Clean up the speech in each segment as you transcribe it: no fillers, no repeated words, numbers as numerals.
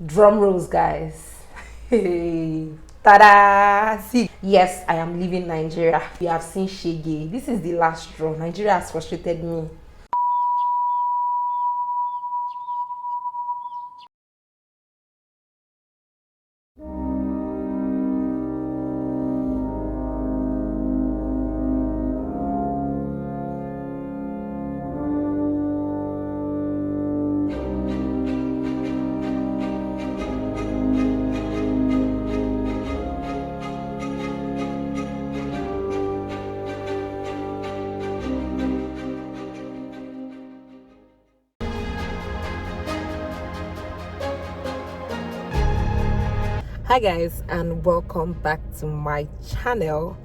Drum rolls, guys. Hey, tada! See, yes, I am leaving Nigeria. You have seen shege. This is the last straw. Nigeria has frustrated me. Hi guys, and welcome back to my channel.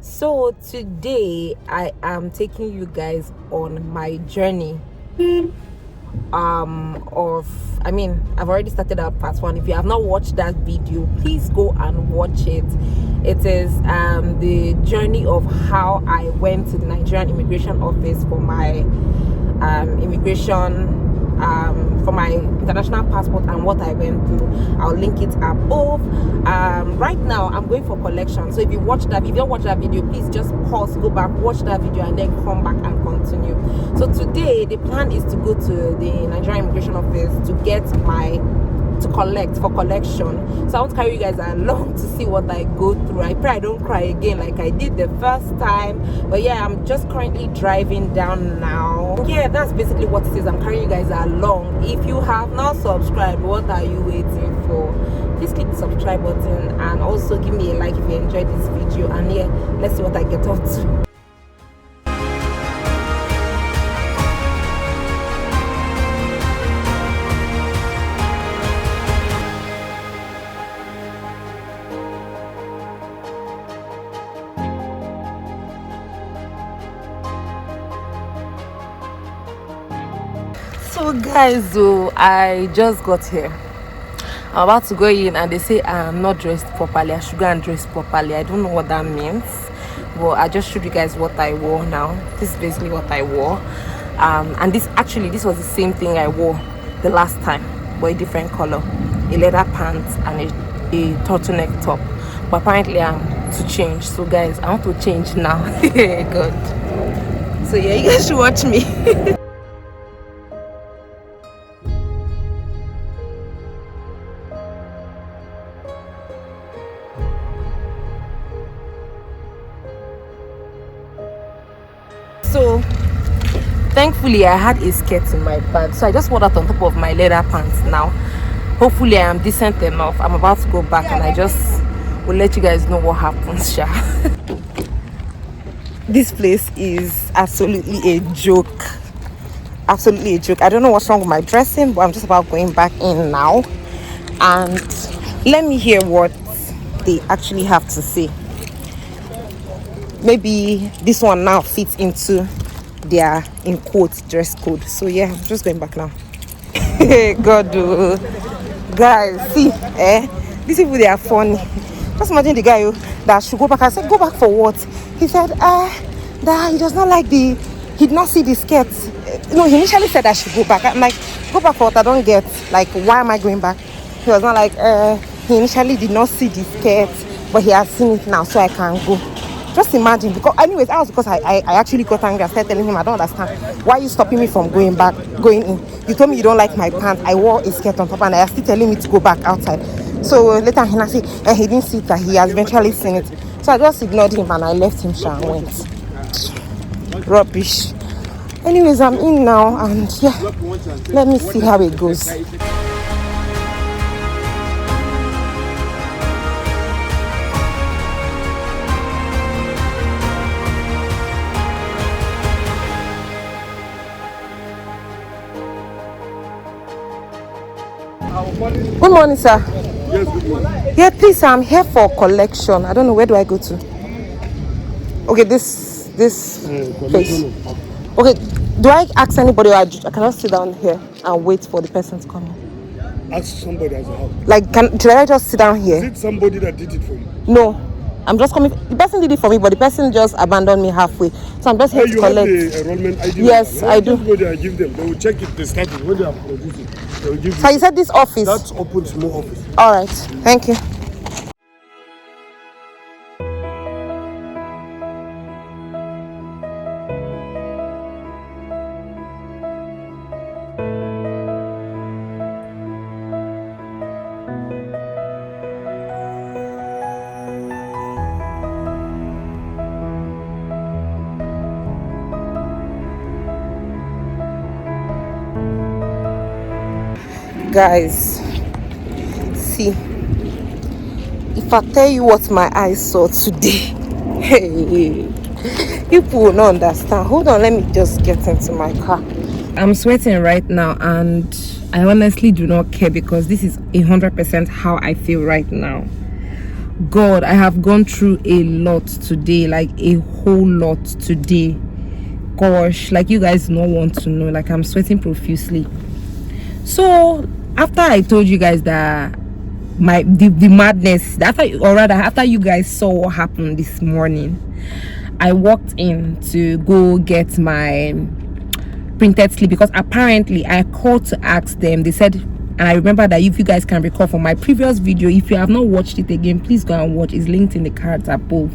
So today I am taking you guys on my journey I've already started out part one. If you have not watched that video, please go and watch it. It is the journey of how I went to the Nigerian Immigration Office for my for my international passport and what I went through. I'll link it above. Right now I'm going for collection, so if you don't watch that video, please just pause, go back, watch that video, and then come back and continue. So today the plan is to go to the Nigerian Immigration Office to collect for collection. So I want to carry you guys along to see what I go through. I pray I don't cry again like I did the first time. But yeah, I'm just currently driving down now. Yeah, that's basically what it is. I'm carrying you guys along. If you have not subscribed, what are you waiting for? Please click the subscribe button and also give me a like if you enjoyed this video. And yeah, let's see what I get up to. So guys, I just got here. I'm about to go in and they say I'm not dressed properly. I should go and dress properly. I don't know what that means, but I just showed you guys what I wore now. This is basically what I wore. And this was the same thing I wore the last time, but a different color. A leather pants and a turtleneck top. But apparently I'm to change. So guys, I want to change now. Good. So yeah, you guys should watch me. So thankfully I had a skirt in my bag, so I just wore that on top of my leather pants. Now hopefully I am decent enough. I'm about to go back and I just will let you guys know what happens. This place is absolutely a joke. Absolutely a joke. I don't know what's wrong with my dressing, but I'm just about going back in now and let me hear what they actually have to say. Maybe this one now fits into their, in quotes, dress code. So yeah, I'm just going back now. God, guys, see, these people, they are funny. Just imagine the guy that should go back. I said, go back for what? He said, that he does not like he did not see the skirt. No, he initially said I should go back. I'm like, go back for what? I don't get. Like, why am I going back? He was not like, he initially did not see the skirt, but he has seen it now, so I can go. Just imagine, because anyways, that was because I actually got angry. I started telling him I don't understand. Why are you stopping me from going in? You told me you don't like my pants. I wore a skirt on top and you're still telling me to go back outside. So later he said he didn't see it, that he has eventually seen it. So I just ignored him and I left him and went. Rubbish. Anyways, I'm in now and yeah, let me see how it goes. Good morning, sir. Yes, good morning. Yeah, please, I'm here for collection. I don't know, where do I go to? Okay, this place. Okay, do I ask anybody, or I cannot sit down here and wait for the person to come in? Ask somebody as a help. Like, should I just sit down here? Is it somebody that did it for you? No. I'm just coming. The person did it for me, but the person just abandoned me halfway. So I'm just here to collect. You have the enrollment ID? Yes, I do. Just go there and give them. They will check it. They start it. When they are producing, they will give you. So you said this office? That's open small office. All right. Thank you. Guys, see, if I tell you what my eyes saw today, hey, people will not understand. Hold on, let me just get into my car. I'm sweating right now, and I honestly do not care, because this is 100% how I feel right now. God, I have gone through a lot today, like a whole lot today. Gosh, like you guys don't want to know, like I'm sweating profusely. So after I told you guys that the madness, after you guys saw what happened this morning, I walked in to go get my printed slip, because apparently I called to ask them. They said, and I remember that if you guys can recall from my previous video, if you have not watched it again, please go and watch. It's linked in the cards above.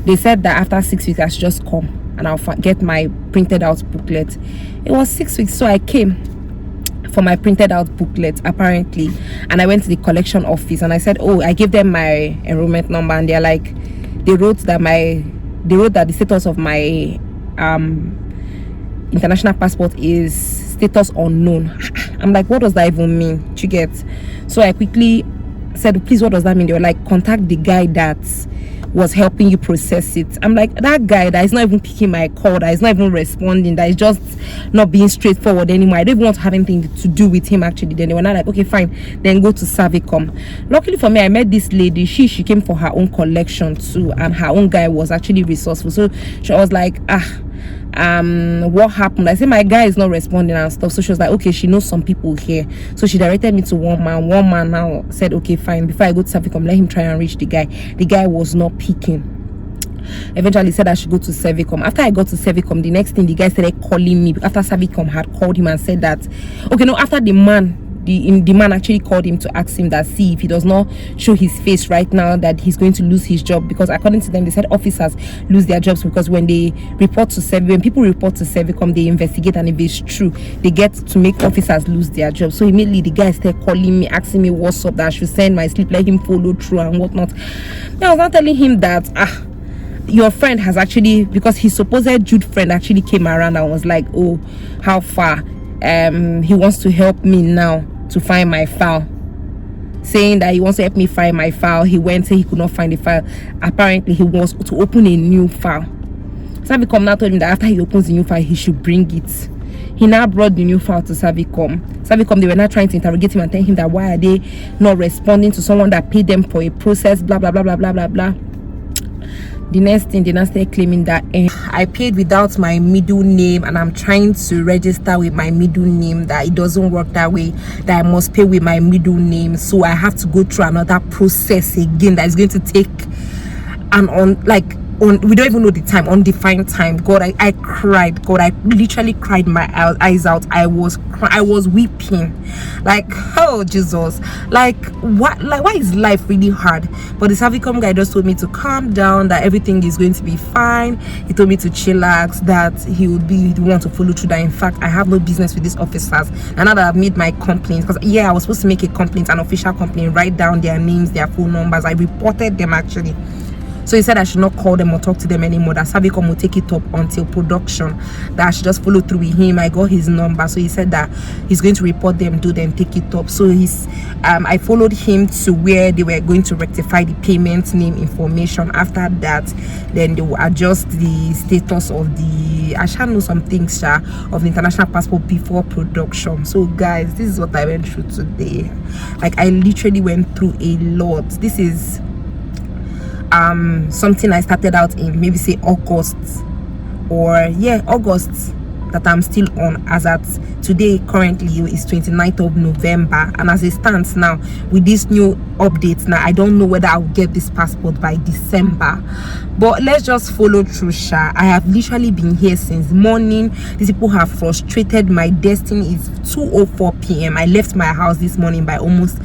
They said that after 6 weeks I should just come and I'll get my printed out booklet. It was 6 weeks, so I came for my printed out booklet apparently, and I went to the collection office and I said, oh, I gave them my enrollment number, and they're like, they wrote that the status of my international passport is status unknown. I'm like, what does that even mean? Do you get? So I quickly said, please, what does that mean? They were like, contact the guy that was helping you process it. I'm like, that guy that is not even picking my call, that is not even responding, that is just not being straightforward anymore. I don't even want to have anything to do with him actually. Then they were not like, okay, fine, then go to Savicom. Luckily for me, I met this lady. She came for her own collection too, and her own guy was actually resourceful. So she was like, what happened? I said my guy is not responding and stuff. So she was like, okay, she knows some people here, so she directed me to one man now said, okay, fine, before I go to Savicom, let him try and reach the guy. The guy was not picking. Eventually said I should go to Savicom. After I got to Savicom, the next thing, the guy started calling me after Savicom had called him and said that, okay, no, after the man actually called him to ask him that, see, if he does not show his face right now, that he's going to lose his job, because according to them, they said officers lose their jobs because when people report to Savicom, they investigate, and if it's true, they get to make officers lose their jobs. So immediately the guy started calling me, asking me what's up, that I should send my slip, let him follow through and whatnot. Now I was not telling him that your friend has actually, because his supposed Jude friend actually came around and was like, oh, how far? He wants to help me now to find my file, saying that he wants to help me find my file. He went, say he could not find the file. Apparently he wants to open a new file. Savicom now told him that after he opens the new file, he should bring it. He now brought the new file to Savicom. They were now trying to interrogate him and tell him that why are they not responding to someone that paid them for a process, blah blah blah blah blah blah blah. The next thing, they now started claiming that I paid without my middle name, and I'm trying to register with my middle name, that it doesn't work that way, that I must pay with my middle name, so I have to go through another process again that is going to take we don't even know the time, undefined time. God, I cried. God, I literally cried my eyes out. I was weeping, like, oh Jesus, like what, like why is life really hard? But the Savicom guy just told me to calm down, that everything is going to be fine. He told me to chillax, that he would be the one to follow through, that in fact I have no business with these officers. And now that I've made my complaint, because yeah, I was supposed to make a complaint, an official complaint, write down their names, their phone numbers. I reported them actually. So he said I should not call them or talk to them anymore, that Savicom will take it up until production, that I should just follow through with him. I got his number, so he said that he's going to report them, then take it up. So I followed him to where they were going to rectify the payment name information. After that, then they will adjust the status of the, I shall know some things of the international passport before production. So guys, this is what I went through today. Like, I literally went through a lot. This is something I started out in maybe say August, or yeah, August. that I'm still on. As at today, currently is 29th of November, and as it stands now with these new updates, now I don't know whether I'll get this passport by December. But let's just follow through, sha. I have literally been here since morning. These people have frustrated my destiny. It's 2:04 p.m. I left my house this morning by almost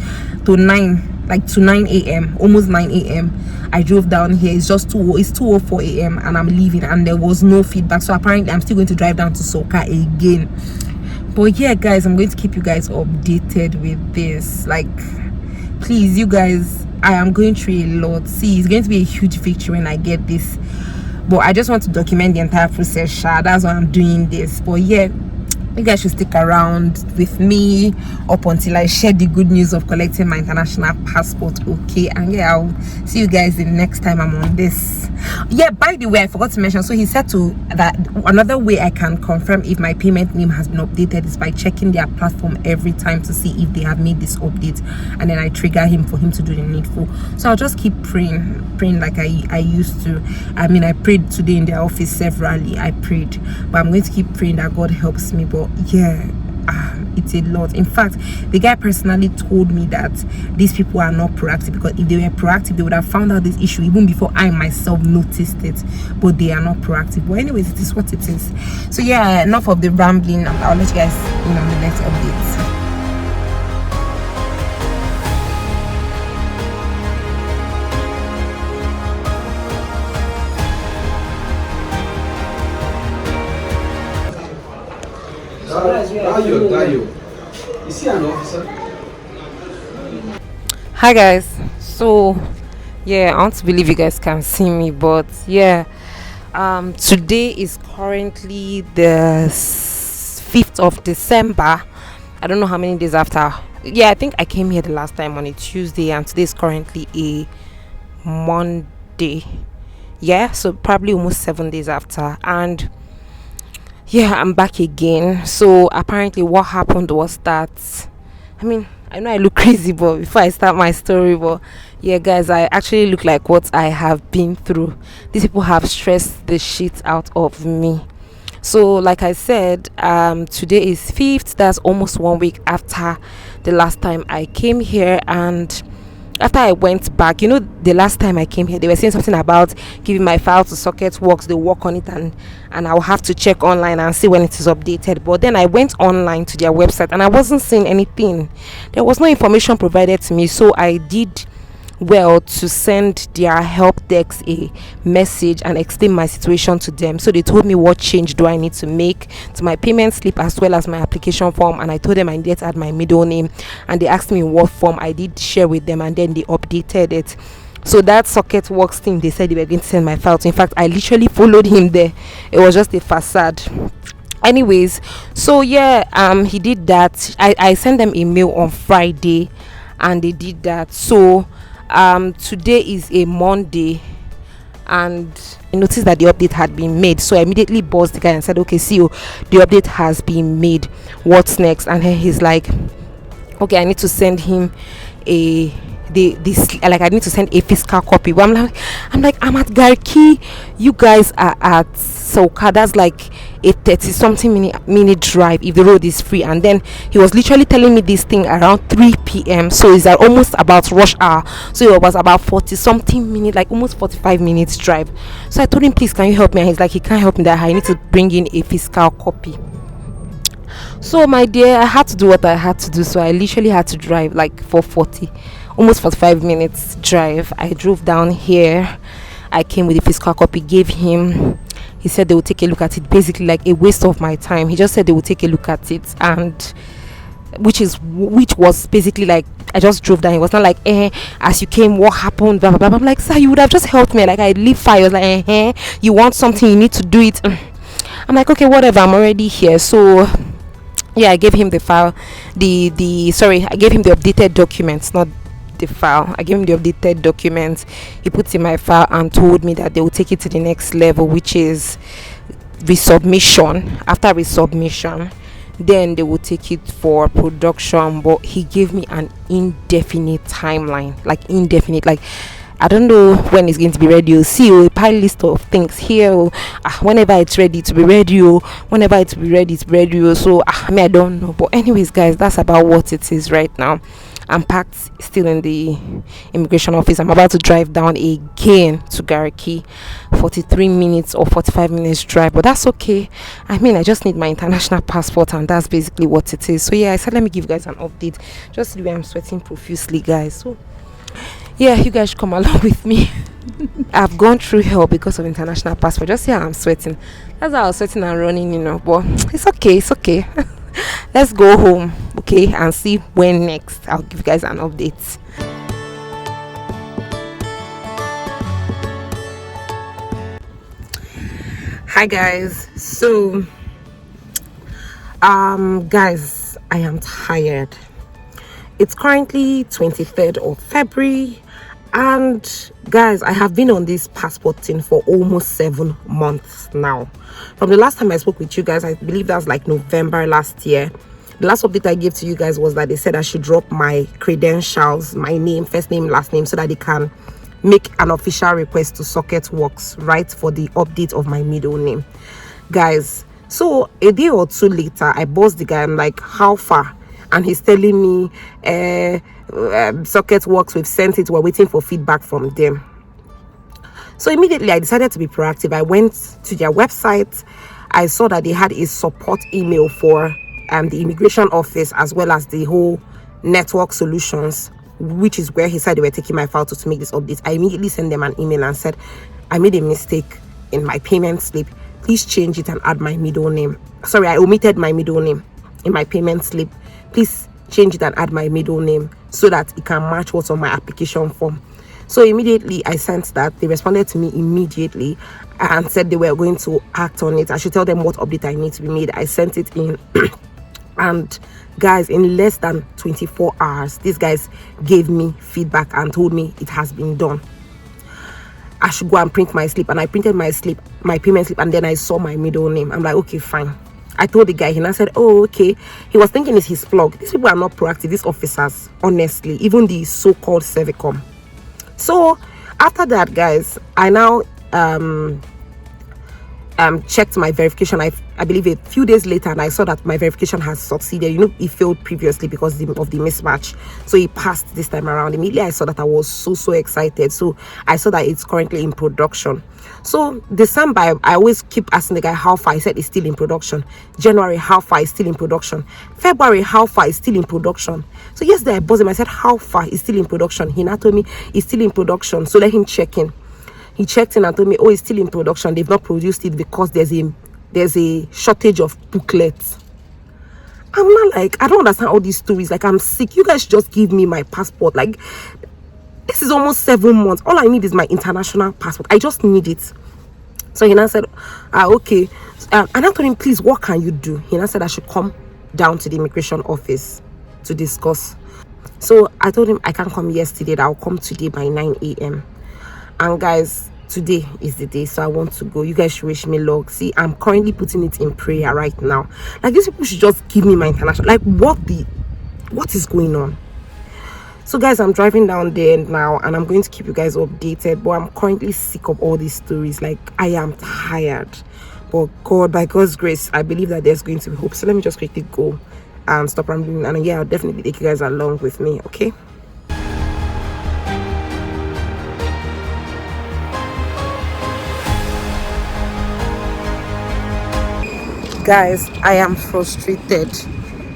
to 9 a.m, almost 9 a.m. I drove down here. It's 2:04 a.m. and I'm leaving, and there was no feedback. So apparently I'm still going to drive down to Soka again. But yeah, guys, I'm going to keep you guys updated with this. Like, please, you guys, I am going through a lot. See, it's going to be a huge victory when I get this, but I just want to document the entire process, sha. That's why I'm doing this. But yeah, you guys should stick around with me up until I share the good news of collecting my international passport, okay? And yeah, I'll see you guys the next time I'm on this. Yeah, by the way, I forgot to mention, so he said that another way I can confirm if my payment name has been updated is by checking their platform every time to see if they have made this update, and then I trigger him for him to do the needful. So I'll just keep praying like I used to. I mean, I prayed today in their office severally. I prayed, but I'm going to keep praying that God helps me. But yeah, it's a lot. In fact, the guy personally told me that these people are not proactive, because if they were proactive, they would have found out this issue even before I myself noticed it. But they are not proactive. But anyways, it is what it is. So yeah, enough of the rambling. I'll let you guys in on the next updates. Is he an officer? Hi guys, so yeah, I want to believe you guys can see me, but yeah, today is currently the 5th of December. I don't know how many days after. Yeah, I think I came here the last time on a Tuesday, and today is currently a Monday. Yeah, so probably almost 7 days after. And yeah, I'm back again. So apparently what happened was that, I mean, I know I look crazy, but before I start my story, but yeah guys, I actually look like what I have been through. These people have stressed the shit out of me. So like I said, today is 5th. That's almost 1 week after the last time I came here. And after I went back, you know, the last time I came here, they were saying something about giving my file to Socket Works. They work on it, and I'll have to check online and see when it is updated. But then I went online to their website and I wasn't seeing anything. There was no information provided to me. So I did well to send their help desk a message and explain my situation to them. So they told me what change do I need to make to my payment slip as well as my application form, and I told them I needed to add my middle name, and they asked me in what form. I did share with them, and then they updated it. So that Socket Works thing, they said they were going to send my file to. In fact, I literally followed him there. It was just a facade. Anyways, so yeah, he did that. I sent them a mail on Friday, and they did that. So today is a Monday, and I noticed that the update had been made. So I immediately buzzed the guy and said, okay, CEO, the update has been made, what's next? And then he's like, okay, I need to send him I need to send a physical copy. But I'm like I'm at Garki, you guys are at Soka. That's like a 30 something minute drive if the road is free. And then he was literally telling me this thing around 3 p.m. so it's almost about rush hour. So it was about 40 something minutes, like almost 45 minutes drive. So I told him, please, can you help me? And he's like, he can't help me that I need to bring in a physical copy. So my dear, I had to do what I had to do. So I literally had to drive like for almost 45 minutes drive. I drove down here. I came with a physical copy, gave him. He said they would take a look at it. Basically like a waste of my time. He just said they would take a look at it, and which was basically like I just drove down. It was not like as you came, what happened, blah blah blah. I'm like, sir, you would have just helped me. Like I live far. I was like, you want something, you need to do it. I'm like, okay, whatever, I'm already here. So yeah, I gave him the file, I gave him the updated documents, not the file. I gave him the updated documents. He put in my file and told me that they will take it to the next level, which is resubmission. After resubmission, then they will take it for production. But he gave me an indefinite timeline, like indefinite, like I don't know when it's going to be ready. You'll see a pile list of things here. Whenever it's ready to be ready, whenever it's be ready to be ready. So I don't know. But anyways, guys, that's about what it is right now. I'm packed still in the immigration office. I'm about to drive down again to Gariki. 43 minutes or 45 minutes drive, but that's okay. I mean, I just need my international passport, and that's basically what it is. So yeah, I said let me give you guys an update. Just the way I'm sweating profusely, guys. So yeah, you guys should come along with me. I've gone through hell because of international passport. Just see how I'm sweating. That's how I was sweating and running, but it's okay. Let's go home, okay, and see when next I'll give you guys an update. Hi guys. So guys, I am tired. It's currently 23rd of February, and guys, I have been on this passport thing for almost 7 months now. From the last time I spoke with you guys, I believe that was like November last year. The last update I gave to you guys was that they said I should drop my credentials, my name, first name, last name, so that they can make an official request to Socket Works, right, for the update of my middle name. Guys, so a day or two later, I buzzed the guy. I'm like, how far? And he's telling me Socket Works, we've sent it, we're waiting for feedback from them. So immediately I decided to be proactive. I went to their website. I saw that they had a support email for the immigration office, as well as the whole network solutions, which is where he said they were taking my file to make this update. I immediately sent them an email and said, I made a mistake in my payment slip. Please change it and add my middle name. Sorry, I omitted my middle name in my payment slip. Please change it and add my middle name so that it can match what's on my application form. So immediately I sent that. They responded to me immediately and said they were going to act on it. I should tell them what update I need to be made. I sent it in and guys, in less than 24 hours, these guys gave me feedback and told me it has been done. I should go and print my slip, and I printed my slip, my payment slip, and then I saw my middle name. I'm like, okay, fine. I told the guy, and I said, oh, okay. He was thinking it's his plug. These people are not proactive, these officers, honestly, even the so-called Servicom. So after that, guys, I now checked my verification. I believe a few days later, and I saw that my verification has succeeded. It failed previously because of the mismatch, so it passed this time around. Immediately I saw that, I was so excited. So I saw that it's currently in production. So December, I always keep asking the guy how far. He said it's still in production. January, how far? Is still in production. February, how far? Is still in production. So yesterday I buzzed him. I said, how far? Is still in production. He now told me it's still in production, so let him check in. He checked in and told me, oh, it's still in production. They've not produced it because there's a shortage of booklets. I'm not like, I don't understand all these stories. Like, I'm sick. You guys just give me my passport. Like, this is almost 7 months. All I need is my international passport. I just need it. So he now said, okay. And I told him, please, what can you do? He now said I should come down to the immigration office to discuss. So I told him I can't come yesterday, that I'll come today by 9 a.m. And guys, today is the day, so I want to go. You guys should wish me luck. See, I'm currently putting it in prayer right now. Like, these people should just give me my international. Like, what is going on? So guys, I'm driving down there now, and I'm going to keep you guys updated. But I'm currently sick of all these stories. Like, I am tired. But God, by God's grace, I believe that there's going to be hope. So let me just quickly go and stop rambling. And yeah, I'll definitely take you guys along with me, okay? Guys, I am frustrated.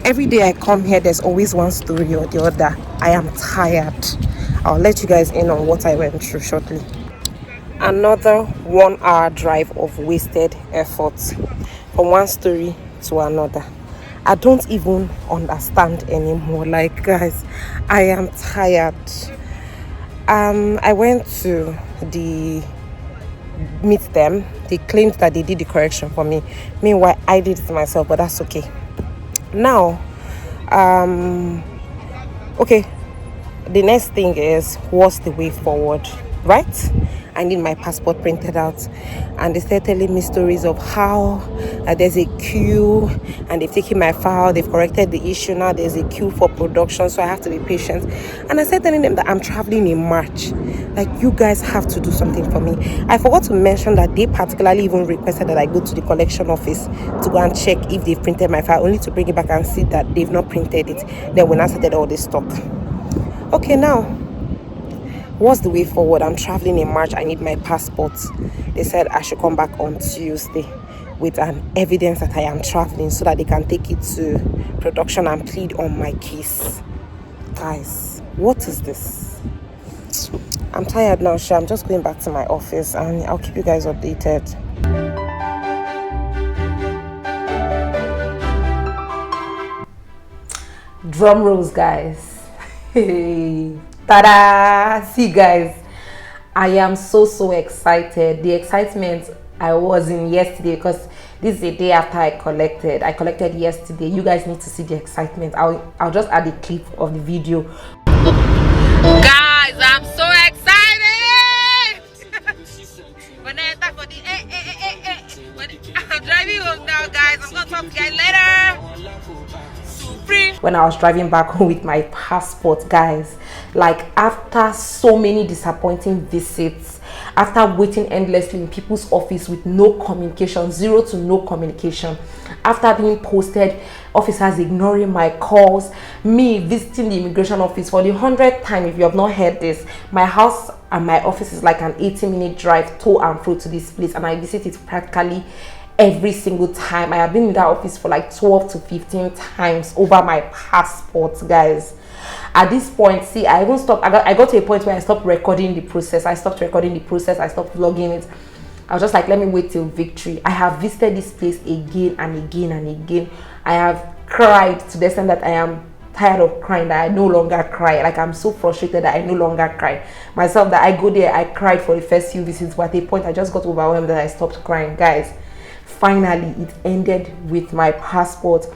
Every day I come here, there's always one story or the other. I am tired. I'll let you guys in on what I went through shortly. Another 1 hour drive of wasted efforts from one story to another. I don't even understand anymore. Like, guys, I am tired. I went to meet them. They claimed that they did the correction for me. Meanwhile, I did it myself, but that's okay. Now, okay, the next thing is, what's the way forward, right? I need my passport printed out. And they started telling me stories of how there's a queue and they've taken my file, they've corrected the issue, now there's a queue for production, so I have to be patient. And I started telling them that I'm traveling in March. Like, you guys have to do something for me. I forgot to mention that they particularly even requested that I go to the collection office to go and check if they've printed my file, only to bring it back and see that they've not printed it. Then when I started all this talk. Okay, now what's the way forward? I'm traveling in March. I need my passport. They said I should come back on Tuesday with an evidence that I am traveling so that they can take it to production and plead on my case. Guys, what is this? I'm tired now, I'm just going back to my office and I'll keep you guys updated. Drum rolls, guys. Hey, ta-da! See, guys, I am so excited. The excitement I was in yesterday, because this is the day after I collected yesterday. You guys need to see the excitement. I'll just add a clip of the video. Guys, I'm so excited. When I enter for the I'm driving home now, guys. I'm gonna talk to you guys later. When I was driving back home with my passport, guys, like after so many disappointing visits, after waiting endlessly in people's office with no communication, zero to no communication, after being posted, officers ignoring my calls, me visiting the immigration office for the 100th time. If you have not heard this, my house and my office is like an 80-minute drive to and fro to this place, and I visit it practically every single time. I have been in that office for like 12 to 15 times over my passport, guys. At this point, see, I even stopped. I got to a point where I stopped recording the process. I stopped recording the process. I stopped vlogging it. I was just like, let me wait till victory. I have visited this place again and again and again. I have cried to the extent that I am tired of crying, that I no longer cry. Like, I'm so frustrated that I no longer cry. Myself, that I go there, I cried for the first few visits, but at a point I just got overwhelmed that I stopped crying. Guys, finally it ended with my passport.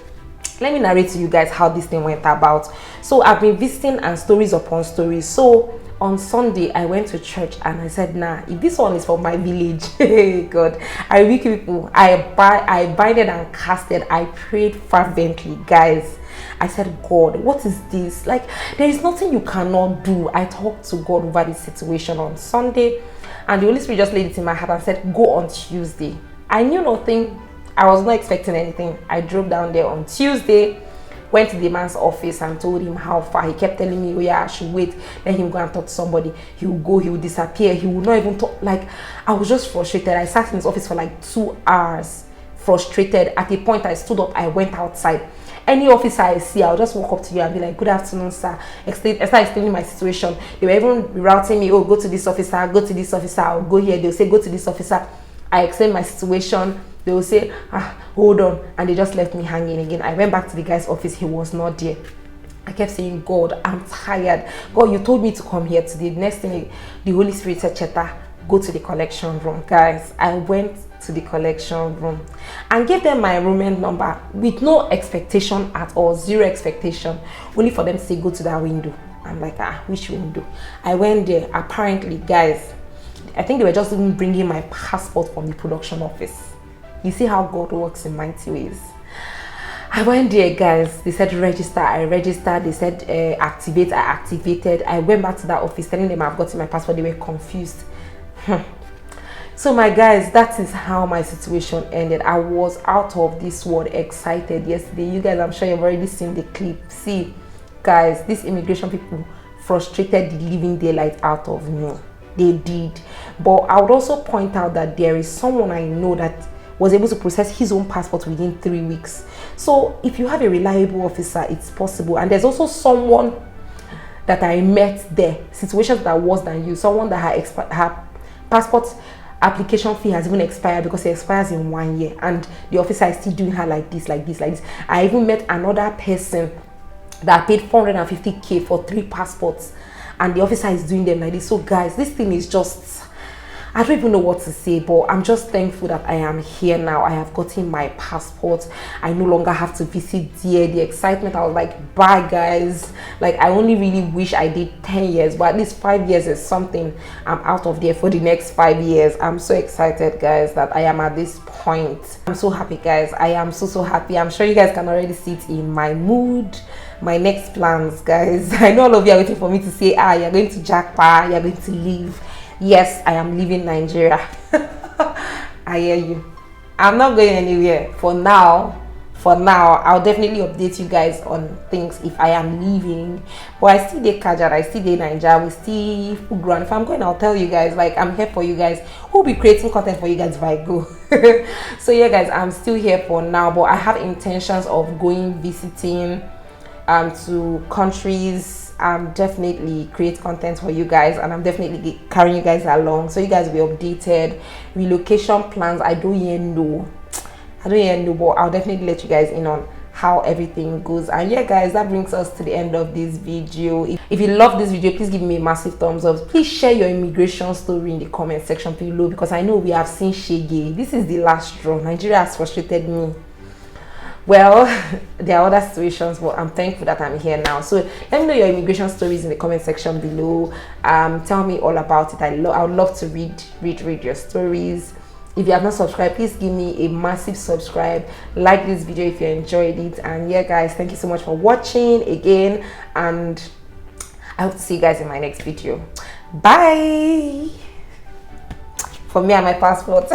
Let me narrate to you guys how this thing went about. So I've been visiting and stories upon stories. So on Sunday I went to church and I said, nah, if this one is for my village, hey God, I weak people, I binded and casted. I prayed fervently, guys. I said, God, what is this? Like, there is nothing you cannot do. I talked to God over this situation on Sunday, and the Holy Spirit just laid it in my heart and said, go on Tuesday. I knew nothing. I was not expecting anything. I drove down there on Tuesday, went to the man's office and told him how far. He kept telling me, oh yeah, I should wait, let him go and talk to somebody. He will go, he will disappear, he will not even talk. Like, I was just frustrated. I sat in his office for like 2 hours, frustrated. At a point, I stood up, I went outside. Any officer I see, I'll just walk up to you and be like, good afternoon, sir. I start explaining my situation. They were even routing me, oh, go to this officer, go to this officer, I'll go here. They'll say, go to this officer. I explain my situation. They will say, hold on, and they just left me hanging again. I went back to the guy's office. He was not there. I kept saying, God, I'm tired. God, you told me to come here today. The next thing, the Holy Spirit said, Cheta, go to the collection room. Guys, I went to the collection room and gave them my enrollment number with no expectation at all, zero expectation, only for them to say, go to that window. I'm like, which window? I went there. Apparently, guys, I think they were just even bringing my passport from the production office. You see how God works in mighty ways. I went there, guys. They said register. I registered. They said activate. I activated. I went back to that office telling them I've gotten my passport. They were confused. So my guys, that is how my situation ended. I was out of this world excited yesterday. You guys, I'm sure you've already seen the clip. See, guys, these immigration people frustrated the living daylight out of me. They did. But I would also point out that there is someone I know that was able to process his own passport within 3 weeks. So if you have a reliable officer, it's possible. And there's also someone that I met there, situations that are worse than you, someone that her passport application fee has even expired because it expires in 1 year, and the officer is still doing her like this. I even met another person that paid 450k for 3 passports, and the officer is doing them like this. So guys, this thing is just, I don't even know what to say, but I'm just thankful that I am here now. I have gotten my passport. I no longer have to visit there. The excitement, I was like, bye guys. Like, I only really wish I did 10 years, but at least 5 years is something. I'm out of there for the next 5 years. I'm so excited, guys, that I am at this point. I'm so happy, guys. I am so happy. I'm sure you guys can already see it in my mood, my next plans, guys. I know all of you are waiting for me to say, you're going to Jakarta, you're going to leave. Yes, I am leaving Nigeria. I hear you. I'm not going anywhere for now. I'll definitely update you guys on things if I am leaving. But I still dey Kajad, I still dey Nigeria, we still Ugran. If I'm going, I'll tell you guys. Like, I'm here for you guys. We'll be creating content for you guys if I go. So yeah, guys, I'm still here for now, but I have intentions of going visiting to countries. Definitely create content for you guys, and I'm definitely carrying you guys along, so you guys will be updated. Relocation plans, I don't even know, but I'll definitely let you guys in on how everything goes. And yeah, guys, that brings us to the end of this video. If you love this video, please give me a massive thumbs up. Please share your immigration story in the comment section below, because I know we have seen shege. This is the last straw. Nigeria has frustrated me. Well, there are other situations, but I'm thankful that I'm here now. So let me know your immigration stories in the comment section below. Tell me all about it. I would love to read your stories. If you have not subscribed, please give me a massive subscribe. Like this video if you enjoyed it. And yeah, guys, thank you so much for watching again, and I hope to see you guys in my next video. Bye. For me and my passport.